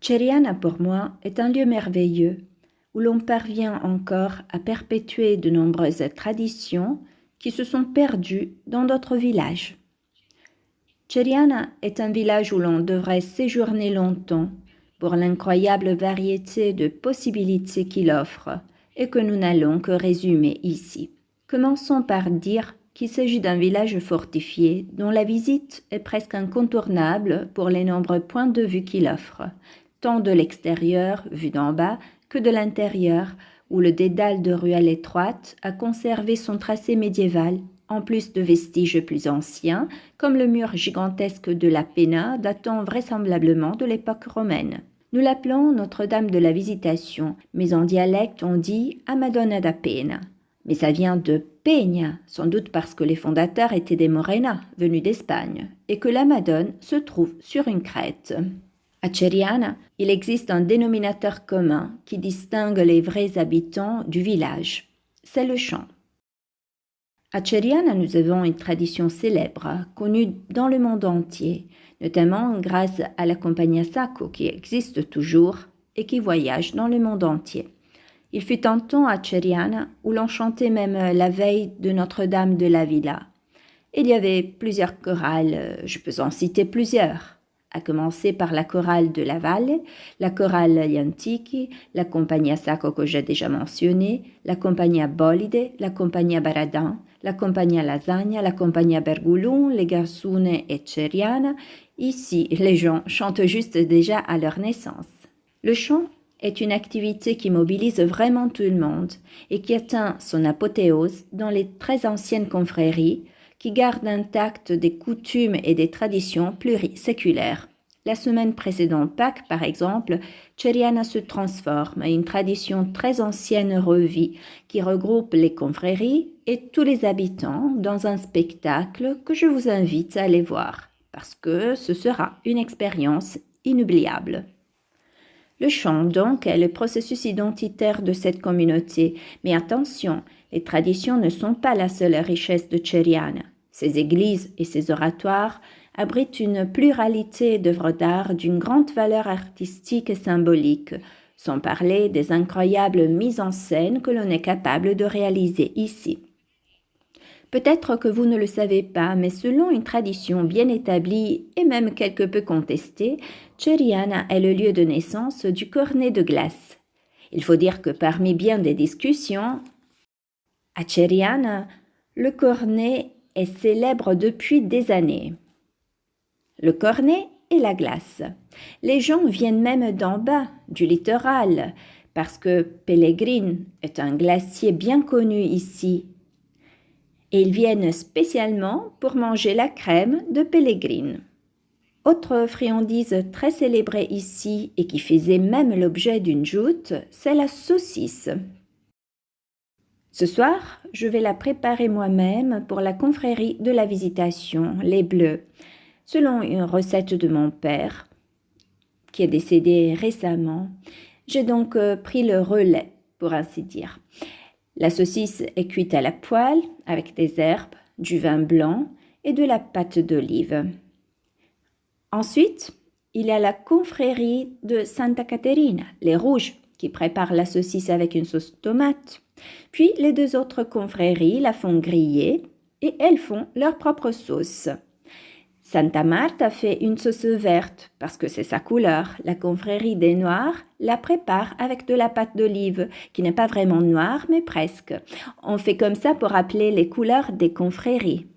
Ceriana, pour moi, est un lieu merveilleux où l'on parvient encore à perpétuer de nombreuses traditions qui se sont perdues dans d'autres villages. Ceriana est un village où l'on devrait séjourner longtemps pour l'incroyable variété de possibilités qu'il offre et que nous n'allons que résumer ici. Commençons par dire qu'il s'agit d'un village fortifié dont la visite est presque incontournable pour les nombreux points de vue qu'il offre, tant de l'extérieur, vu d'en bas, que de l'intérieur, où le dédale de ruelles étroites a conservé son tracé médiéval, en plus de vestiges plus anciens, comme le mur gigantesque de la Pena datant vraisemblablement de l'époque romaine. Nous l'appelons Notre-Dame de la Visitation, mais en dialecte on dit a Madonna da Pena. Mais ça vient de Peña, sans doute parce que les fondateurs étaient des Morenas, venus d'Espagne, et que la Madone se trouve sur une crête. À Ceriana, il existe un dénominateur commun qui distingue les vrais habitants du village. C'est le chant. À Ceriana, nous avons une tradition célèbre, connue dans le monde entier, notamment grâce à la Compagnia Sacco qui existe toujours et qui voyage dans le monde entier. Il fut un temps à Ceriana où l'on chantait même la veille de Notre-Dame de la Villa. Il y avait plusieurs chorales, je peux en citer plusieurs, à commencer par la chorale de la Valle, la chorale Gli Antichi, la Compagnia Sacco que j'ai déjà mentionnée, la Compagnia Bolide, la Compagnia Baradin, la Compagnia Lasagna, la Compagnia Bergoulon, les Garsune et Ceriana. Ici, les gens chantent juste déjà à leur naissance. Le chant est une activité qui mobilise vraiment tout le monde et qui atteint son apothéose dans les très anciennes confréries qui gardent intactes des coutumes et des traditions pluriséculaires. La semaine précédant Pâques, par exemple, Ceriana se transforme à une tradition très ancienne revit qui regroupe les confréries et tous les habitants dans un spectacle que je vous invite à aller voir, parce que ce sera une expérience inoubliable. Le chant, donc, est le processus identitaire de cette communauté. Mais attention, les traditions ne sont pas la seule richesse de Ceriana. Ses églises et ses oratoires abritent une pluralité d'œuvres d'art d'une grande valeur artistique et symbolique, sans parler des incroyables mises en scène que l'on est capable de réaliser ici. Peut-être que vous ne le savez pas, mais selon une tradition bien établie et même quelque peu contestée, Ceriana est le lieu de naissance du cornet de glace. Il faut dire que parmi bien des discussions, à Ceriana, le cornet est célèbre depuis des années. Le cornet et la glace. Les gens viennent même d'en bas, du littoral, parce que Pellegrin est un glacier bien connu ici. Et ils viennent spécialement pour manger la crème de Pellegrin. Autre friandise très célébrée ici et qui faisait même l'objet d'une joute, c'est la saucisse. Ce soir, je vais la préparer moi-même pour la confrérie de la Visitation, les Bleus, selon une recette de mon père, qui est décédé récemment. J'ai donc pris le relais, pour ainsi dire. La saucisse est cuite à la poêle avec des herbes, du vin blanc et de la pâte d'olive. Ensuite, il y a la confrérie de Santa Caterina, les rouges, qui préparent la saucisse avec une sauce tomate. Puis les deux autres confréries la font griller et elles font leur propre sauce. Santa Marta fait une sauce verte parce que c'est sa couleur. La confrérie des Noirs la prépare avec de la pâte d'olive qui n'est pas vraiment noire mais presque. On fait comme ça pour rappeler les couleurs des confréries.